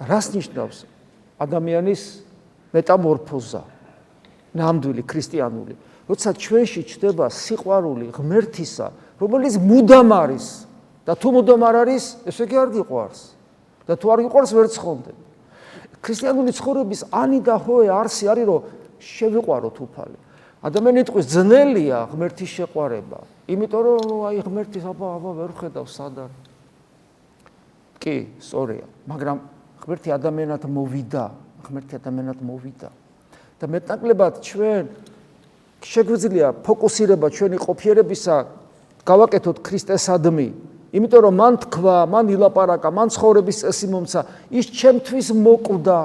რას ნიშნავს ადამიანის მეტამორფოზა, ნამდვილი ქრისტიანული, როცა ჩვენში ჩდება სიყვარული ღმერთისა, რომელიც მუდამ არის და თუ მუდამ არ არის, ესე იგი არ გიყვარს და თუ არ გიყვარს ვერ ცხონდები. ქრისტიანული ცხოვრების ანი და ჰოე არსი არის, რომ შევიყვაროთ უფალი. ადამიანი იტყვის ძნელია ღმერთის შეყვარება, იმიტომ რომ აი ღმერთის აბა ვერ ხედავს სად არის. კი, სწორია, მაგრამ ღმერთი ადამიანად მოვიდა და მეტნაკლებად ჩვენ შეგვიძლია ფოკუსირება ჩვენი ყოფიერებისა გავაკეთოთ ქრისტესადმი, იმიტომ რომ მან თქვა, მან ილაპარაკა, მან ცხოვრების წესი მომცა, ის ჩემთვის მოკვდა,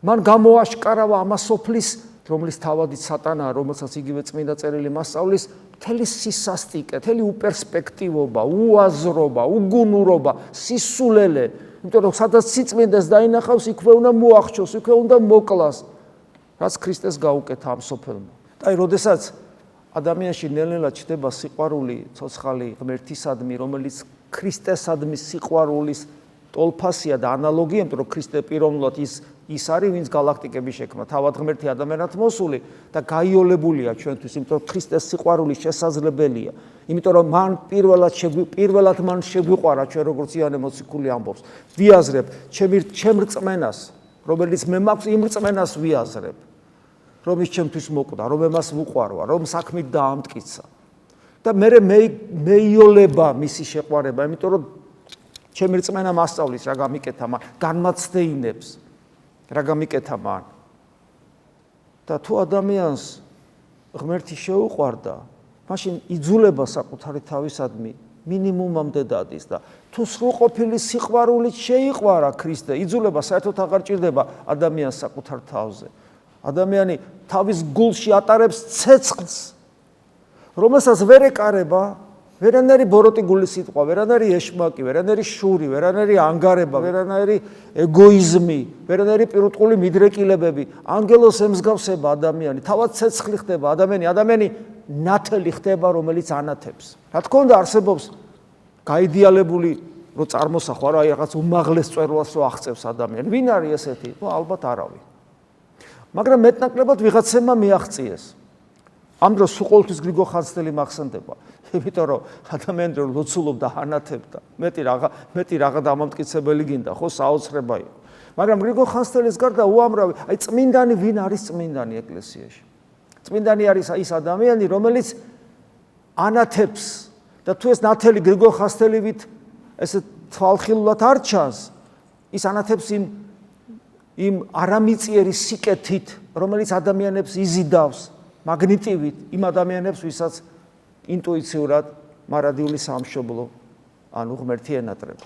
მან გამოაშკარავა ამას სოფლის, რომლის თავადით სატანაა, რომელსაც იგივე წმინდა წერილი მასწავლის, მთელი სისასტიკე, მთელი უპერსპექტივობა, უაზრობა, უგუნურობა, სისულელე, იმიტომ რომ სადაც სიწმინდეს დაინახავს, იქვე უნდა მოახჩოს, იქვე უნდა მოკლას, რაც ქრისტეს გაუკეთა ამ სოფელმა. და აი, როდესაც ადამიანში ნელ-ნელა ჩდება სიყვარული ცოცხალი ღმერთისადმი, რომელიც ქრისტესადმის სიყვარულის ტოლფასია და ანალოგია, იმიტომ რომ ქრისტე პიროვნულად ის არის, ვინც გალაქტიკები შექმნა, თავად ღმერთი ადამიანად მოსული და გაიოლებულია ჩვენთვის, იმიტომ რომ ქრისტეს სიყვარული შესაძლებელია, იმიტომ რომ მან პირველად მან შეგვიყვარა ჩვენ როგორც იანე მოციქული ამბობს. ვიაზრებ ჩემ რწმენას, რომელიც მე მაქვს, იმ რწმენას ვიაზრებ, რომ ის ჩემთვის მოკვდა, რომ მას ვუყვარვა, რომ საქმით დაამტკიცა. და მე მეიოლება მისი შეყვარება, იმიტომ რომ ჩემი რწმენა მასწავლის რა გამიკეთა მან, განმაცდეინებს რა გამიკეთა მან. და თუ ადამიანს ღმერთი შეუყვარდა, მაშინ იძულება საკუთარი თავისადმი მინიმუმამდე დადის და თუ სრულყოფილი სიყვარულით შეიყვარა ქრისტე, იძულება საერთოდ აღარ ჭირდება ადამიანს საკუთარ თავზე. ადამიანი თავის გულში ატარებს ცეცხლს, რომელსაც ვერ ეკარება ვერანაირი ბოროტი გულის სიტყვა, ვერანაირი ეშმაკი, ვერანაირი შური, ვერანაირი ანგარება, ვერანაირი ეგოიზმი, ვერანაირი პირუტყული მიდრეკილებები, ანგელოს ემსგავსება ადამიანი, თავად ცეცხლი ხდება ადამიანი ნათელი ხდება, რომელიც ანათებს. რა თქმა უნდა, არსებობს გაიდეალებული, რომ წარმოსახვა, რა რაღაც უმაღლეს წვერვალს რო აღწევს ადამიანი. ვინ არის ესეთი? ალბათ არავინ. მაგრამ მეტნაკლებად ვიღაცებმა მიაღწიეს. ამ დროს სულ ყოველთვის გრიგო ხანძთელი მახსენდება, იმიტომ რომ ადამიანი რომ ლოცულობდა, ანათებდა, მეტი რაღა დამამტკიცებელი გინდა, ხო, საოცრება იყო. მაგრამ გრიგო ხანძთელის გარდა უამრავი, აი წმინდანი ვინ არის წმინდანი ეკლესიაში? წმინდანი არის ის ადამიანი, რომელიც ანათებს და თუ ეს ნათელი გრიგო ხანძთელივით ესე თვალხილულად არ ჩანს, ის ანათებს იმ არამიწიერი სიკეთით, რომელიც ადამიანებს იზიდავს, მაგნიტივით, იმ ადამიანებს, ვისაც ინტუიციურად მარადიული სამშობლო, ანუ ღმერთი ენატრება.